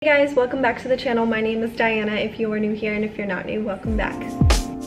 Hey guys, welcome back to the channel. My name is Diana if you are new here, and if you're not new, welcome back.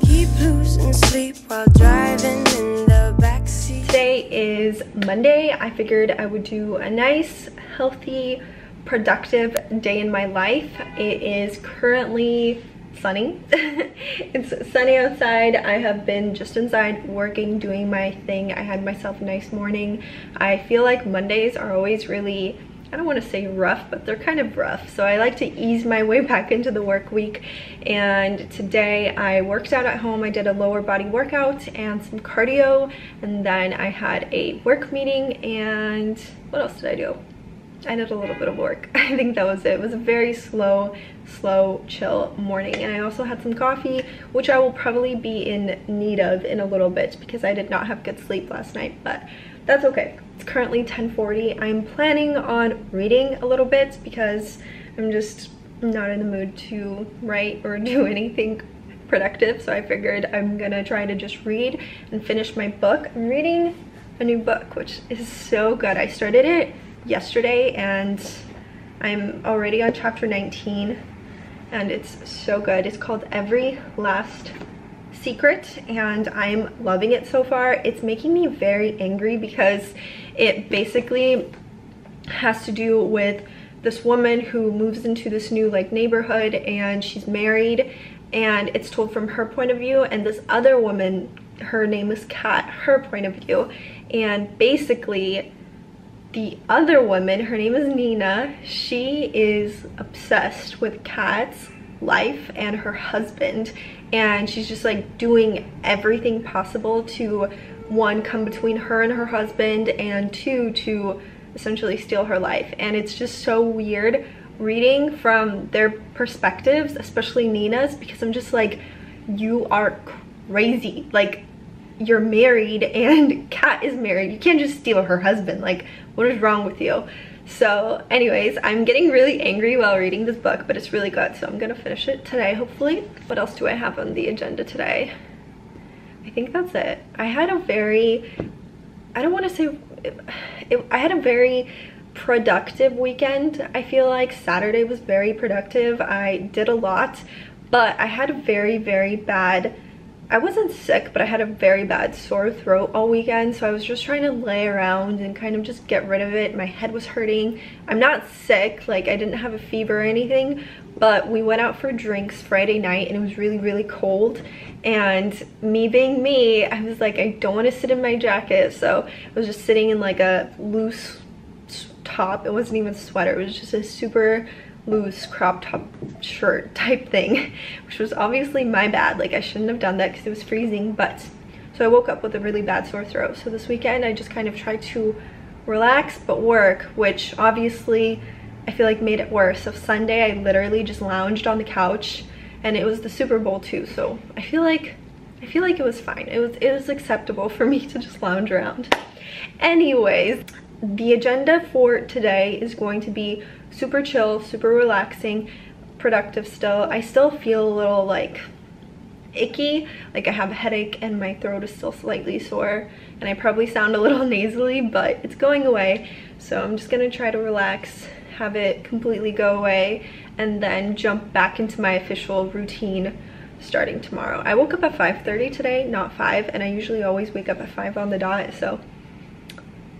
Keep losing sleep while driving in the backseat. Today is Monday. I figured I would do a nice, healthy, productive day in my life. It is currently sunny. It's sunny outside. I have been just inside working, doing my thing. I had myself a nice morning. I feel like Mondays are always really, I don't want to say rough, but they're kind of rough. So I like to ease my way back into the work week. And today I worked out at home. I did a lower body workout and some cardio. And then I had a work meeting. And what else did I do? I did a little bit of work. I think that was it. It was a very slow, chill morning. And I also had some coffee, which I will probably be in need of in a little bit because I did not have good sleep last night, but that's okay. It's currently 10:40. I'm planning on reading a little bit because I'm just not in the mood to write or do anything productive. So I figured I'm gonna try to just read and finish my book. I'm reading a new book, which is so good. I started it yesterday and I'm already on chapter 19 and it's so good. It's called Every Last Secret and I'm loving it so far. It's making me very angry because it basically has to do with this woman who moves into this new like neighborhood and she's married, and it's told from her point of view, and this other woman, her name is Kat, her point of view. And basically the other woman, her name is Nina, she is obsessed with Kat's life and her husband, and she's just like doing everything possible to, one, come between her and her husband, and two, to essentially steal her life. And it's just so weird reading from their perspectives, especially Nina's, because I'm just like, you are crazy. Like, you're married and Kat is married. You can't just steal her husband. Like, what is wrong with you? So anyways, I'm getting really angry while reading this book, but it's really good, so I'm gonna finish it today, hopefully. What else do I have on the agenda today? I think that's it. I had a very, I don't want to say, I had a very productive weekend. I feel like Saturday was very productive. I did a lot, but I had a very bad, I wasn't sick, but I had a very bad sore throat all weekend, so I was just trying to lay around and kind of just get rid of it. My head was hurting. I'm not sick, like I didn't have a fever or anything, but we went out for drinks Friday night and it was really cold, and me being me, I was like, I don't want to sit in my jacket, so I was just sitting in like a loose top. It wasn't even a sweater, it was just a super loose crop top shirt type thing, which was obviously my bad. Like, I shouldn't have done that because it was freezing. But so I woke up with a really bad sore throat. So this weekend I just kind of tried to relax but work, which obviously I feel like made it worse. So Sunday I literally just lounged on the couch, and it was the Super Bowl too, so I feel like it was fine. It was acceptable for me to just lounge around. Anyways, the agenda for today is going to be super chill, super relaxing, productive still. I still feel a little like icky, like I have a headache and my throat is still slightly sore, and I probably sound a little nasally, but it's going away. So I'm just gonna try to relax, have it completely go away, and then jump back into my official routine starting tomorrow. I woke up at 5:30 today, not 5, and I usually always wake up at 5 on the dot, so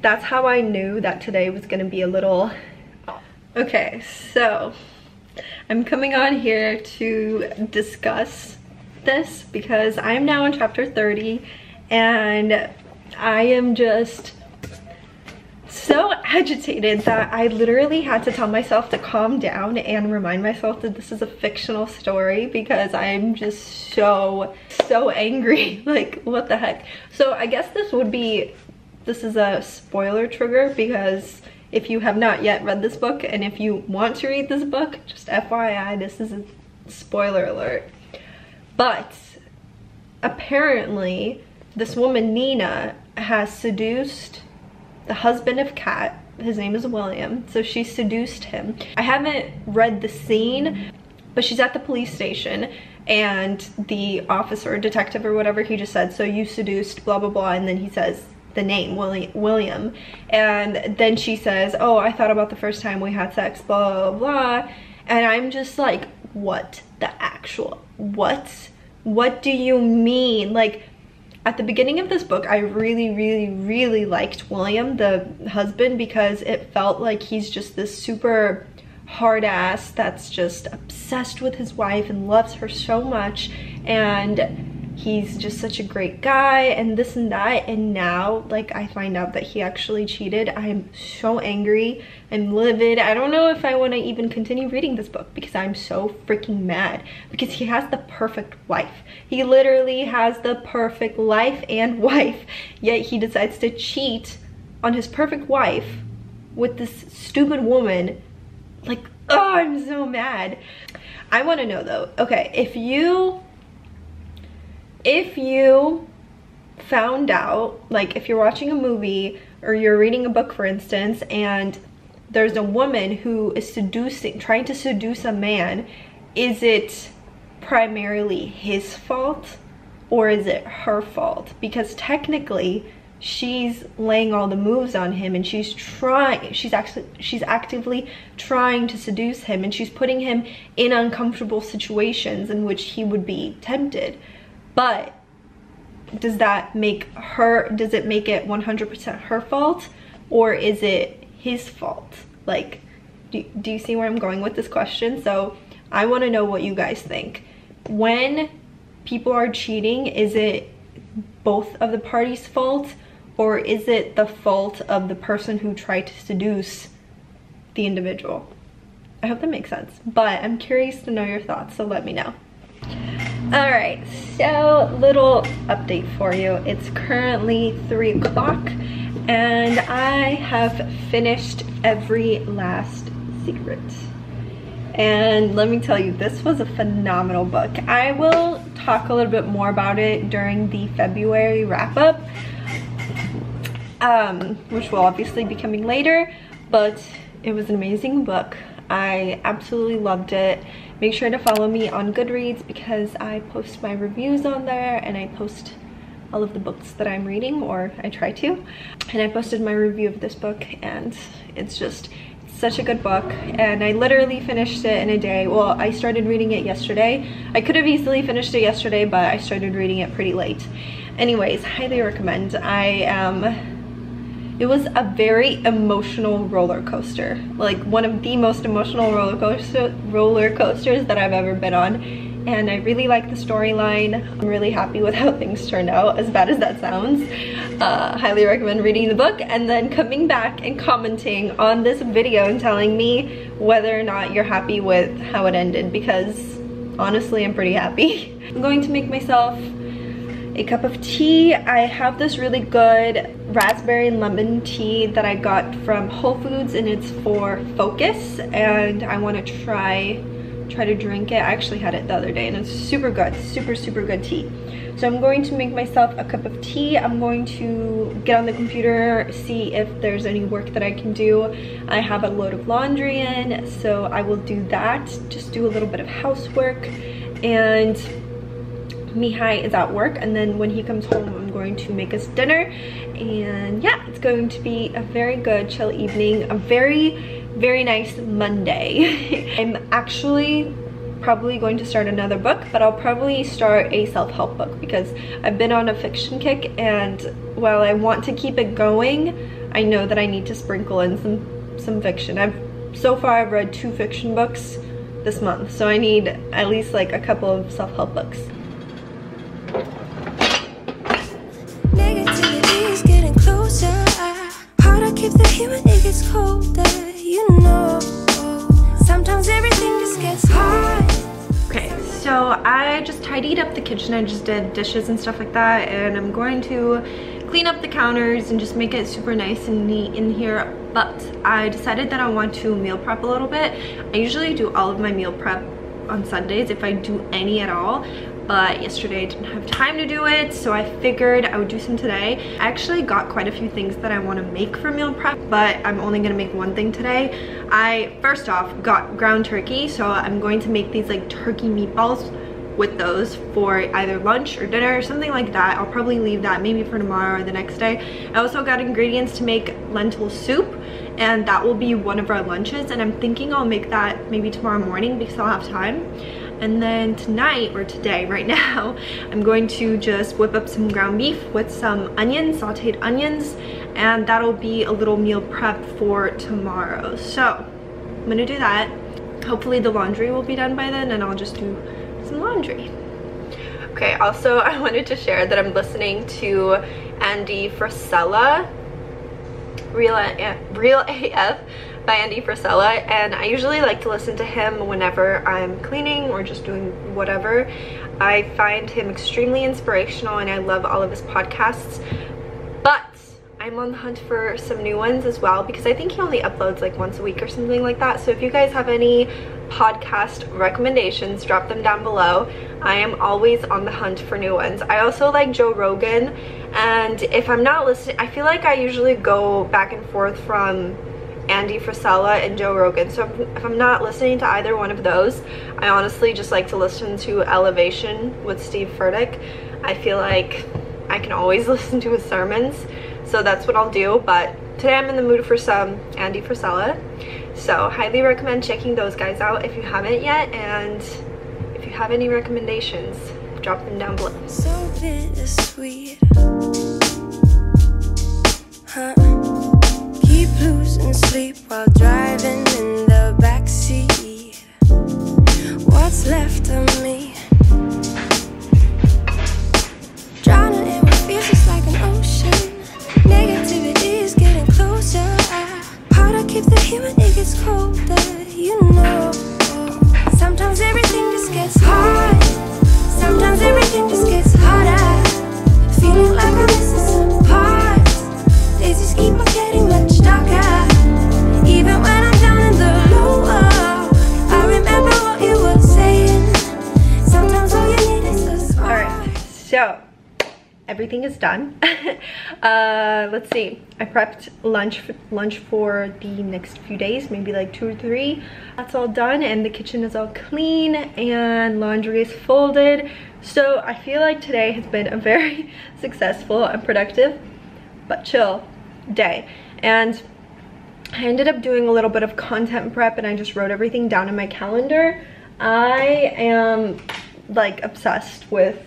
that's how I knew that today was gonna be a little off. Okay, so I'm coming on here to discuss this because I'm now in chapter 30 and I am just so agitated that I literally had to tell myself to calm down and remind myself that this is a fictional story because I'm just so angry. Like, what the heck? So I guess this is a spoiler trigger because if you have not yet read this book, and if you want to read this book, just FYI, this is a spoiler alert. But apparently this woman Nina has seduced the husband of Kat. His name is William. So she seduced him. I haven't read the scene, but she's at the police station and the officer or detective or whatever, he just said, so you seduced blah blah blah, and then he says the name William, and then she says, oh, I thought about the first time we had sex, blah blah blah, And I'm just like, what the actual, what do you mean? Like, at the beginning of this book, I really liked William, the husband, because it felt like he's just this super hard ass that's just obsessed with his wife and loves her so much, and he's just such a great guy and this and that. And now, like, I find out that he actually cheated. I'm so angry. I'm livid. I don't know if I want to even continue reading this book because I'm so freaking mad, because he has the perfect wife. He literally has the perfect life and wife, yet he decides to cheat on his perfect wife with this stupid woman. Like, oh, I'm so mad. I want to know though, okay, if you found out, like if you're watching a movie or you're reading a book, for instance, and there's a woman who is trying to seduce a man, is it primarily his fault or is it her fault? Because technically she's laying all the moves on him, and she's actively trying to seduce him, and she's putting him in uncomfortable situations in which he would be tempted. But does it make it 100% her fault, or is it his fault? Like, do you see where I'm going with this question? So I want to know what you guys think. When people are cheating, is it both of the parties' fault, or is it the fault of the person who tried to seduce the individual? I hope that makes sense, but I'm curious to know your thoughts, so let me know. All right, so little update for you. It's currently 3 o'clock and I have finished every last secret. And let me tell you, this was a phenomenal book. I will talk a little bit more about it during the February wrap-up, which will obviously be coming later, but it was an amazing book. I absolutely loved it. Make sure to follow me on Goodreads because I post my reviews on there, and I post all of the books that I'm reading, or I try to. And I posted my review of this book, and it's such a good book, and I literally finished it in a day. Well, I started reading it yesterday. I could have easily finished it yesterday, but I started reading it pretty late. Anyways, highly recommend. It was a very emotional roller coaster, like one of the most emotional roller coasters that I've ever been on, and I really like the storyline. I'm really happy with how things turned out, as bad as that sounds. Highly recommend reading the book and then coming back and commenting on this video and telling me whether or not you're happy with how it ended, because honestly I'm pretty happy. I'm going to make myself a cup of tea. I have this really good raspberry and lemon tea that I got from Whole Foods, and it's for focus, and I want to try to drink it. I actually had it the other day and it's super good, super good tea. So I'm going to make myself a cup of tea. I'm going to get on the computer, see if there's any work that I can do. I have a load of laundry in, so I will do that, just do a little bit of housework. And Mihai is at work, and then when he comes home I'm going to make us dinner, and yeah, it's going to be a very good chill evening, a very nice Monday. I'm actually probably going to start another book, but I'll probably start a self-help book because I've been on a fiction kick, and while I want to keep it going, I know that I need to sprinkle in some fiction. So far I've read 2 fiction books this month, so I need at least like a couple of self-help books. Negativity is getting closer. Hard to keep the heat when it gets colder. You know, sometimes everything just gets hard. Okay, so I just tidied up the kitchen. I just did dishes and stuff like that, and I'm going to clean up the counters and just make it super nice and neat in here. But I decided that I want to meal prep a little bit. I usually do all of my meal prep on Sundays, if I do any at all, but yesterday I didn't have time to do it, so I figured I would do some today. I actually got quite a few things that I want to make for meal prep, but I'm only gonna make one thing today. I first off got ground turkey, so I'm going to make these like turkey meatballs with those for either lunch or dinner or something like that. I'll probably leave that maybe for tomorrow or the next day. I also got ingredients to make lentil soup, and that will be one of our lunches, and I'm thinking I'll make that maybe tomorrow morning because I'll have time. And then tonight, or today, right now, I'm going to just whip up some ground beef with some onions, sauteed onions, and that'll be a little meal prep for tomorrow. So I'm gonna do that. Hopefully the laundry will be done by then, and I'll just do some laundry. Okay, also I wanted to share that I'm listening to Andy Frisella, Real AF by Andy Frisella, and I usually like to listen to him whenever I'm cleaning or just doing whatever. I find him extremely inspirational and I love all of his podcasts, but I'm on the hunt for some new ones as well because I think he only uploads like once a week or something like that. So if you guys have any podcast recommendations, drop them down below. I am always on the hunt for new ones. I also like Joe Rogan, and if I'm not listening, I feel like I usually go back and forth from Andy Frisella and Joe Rogan. So if I'm not listening to either one of those, I honestly just like to listen to Elevation with Steve Furtick. I feel like I can always listen to his sermons, so that's what I'll do. But today I'm in the mood for some Andy Frisella, so highly recommend checking those guys out if you haven't yet, and if you have any recommendations, drop them down below. So bittersweet, huh? Keep losing sleep while driving in the backseat. What's left of me? Drowning in what feels just like an ocean. Negativity is getting closer. Hard to keep the heat when it gets colder, you know. Sometimes everything just gets hard. Sometimes everything just gets harder. Feeling like I'm missing some parts. Days just keep on getting much darker. Even when I'm down in the lower, I remember what you were saying. Sometimes all you need is a smile. Alright, so everything is done. Let's see, I prepped lunch for the next few days, maybe like 2 or 3. That's all done, and the kitchen is all clean and laundry is folded. So I feel like today has been a very successful and productive but chill day. And I ended up doing a little bit of content prep, and I just wrote everything down in my calendar. I am like obsessed with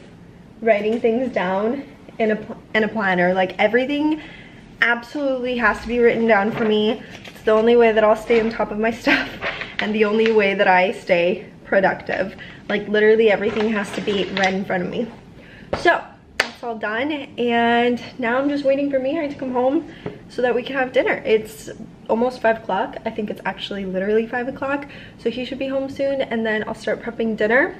writing things down in a planner. Like everything absolutely has to be written down for me. It's the only way that I'll stay on top of my stuff and the only way that I stay productive. Like literally everything has to be right in front of me. So that's all done, and now I'm just waiting for Mihai to come home so that we can have dinner. It's almost 5 o'clock. I think it's actually literally 5 o'clock, so he should be home soon, and then I'll start prepping dinner.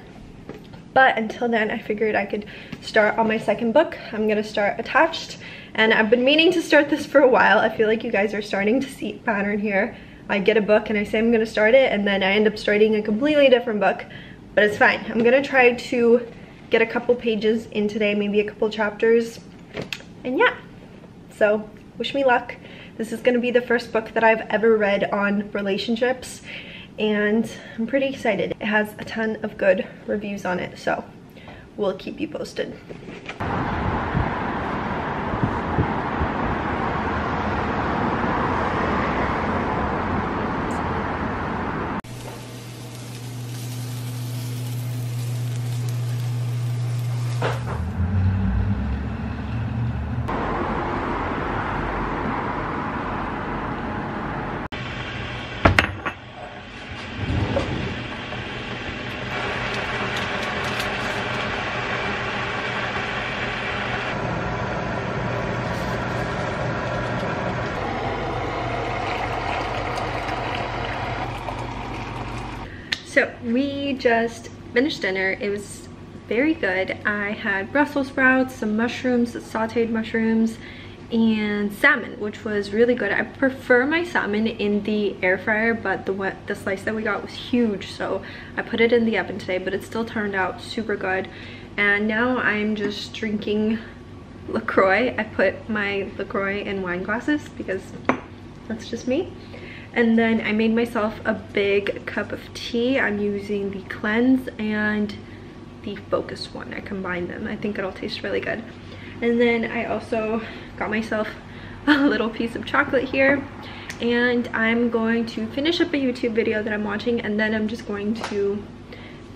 But until then, I figured I could start on my second book. I'm gonna start Attached, and I've been meaning to start this for a while. I feel like you guys are starting to see a pattern here. I get a book and I say I'm gonna start it, and then I end up starting a completely different book, but it's fine. I'm gonna try to get a couple pages in today, maybe a couple chapters, and yeah. So wish me luck. This is gonna be the first book that I've ever read on relationships, and I'm pretty excited. It has a ton of good reviews on it, so we'll keep you posted. So we just finished dinner. It was very good. I had Brussels sprouts, some mushrooms, sauteed mushrooms, and salmon, which was really good. I prefer my salmon in the air fryer, but the slice that we got was huge, so I put it in the oven today, but it still turned out super good. And now I'm just drinking LaCroix. I put my LaCroix in wine glasses because that's just me. And then I made myself a big cup of tea. I'm using the Cleanse and the Focus one. I combined them. I think it'll taste really good. And then I also got myself a little piece of chocolate here. and I'm going to finish up a YouTube video that I'm watching, and then I'm just going to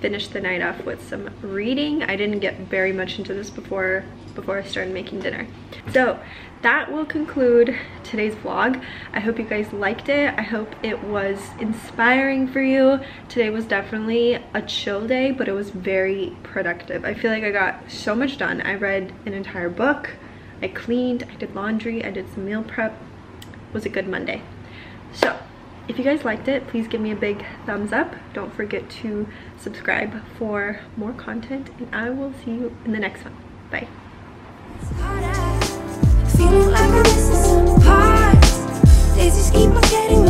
finish the night off with some reading. I didn't get very much into this before I started making dinner. So that will conclude today's vlog. I hope you guys liked it. I hope it was inspiring for you. Today was definitely a chill day, but it was very productive. I feel like I got so much done. I read an entire book, I cleaned, I did laundry, I did some meal prep. It was a good Monday. So if you guys liked it, please give me a big thumbs up. Don't forget to subscribe for more content, and I will see you in the next one. Bye. Feeling like I'm missing some parts. They just keep on getting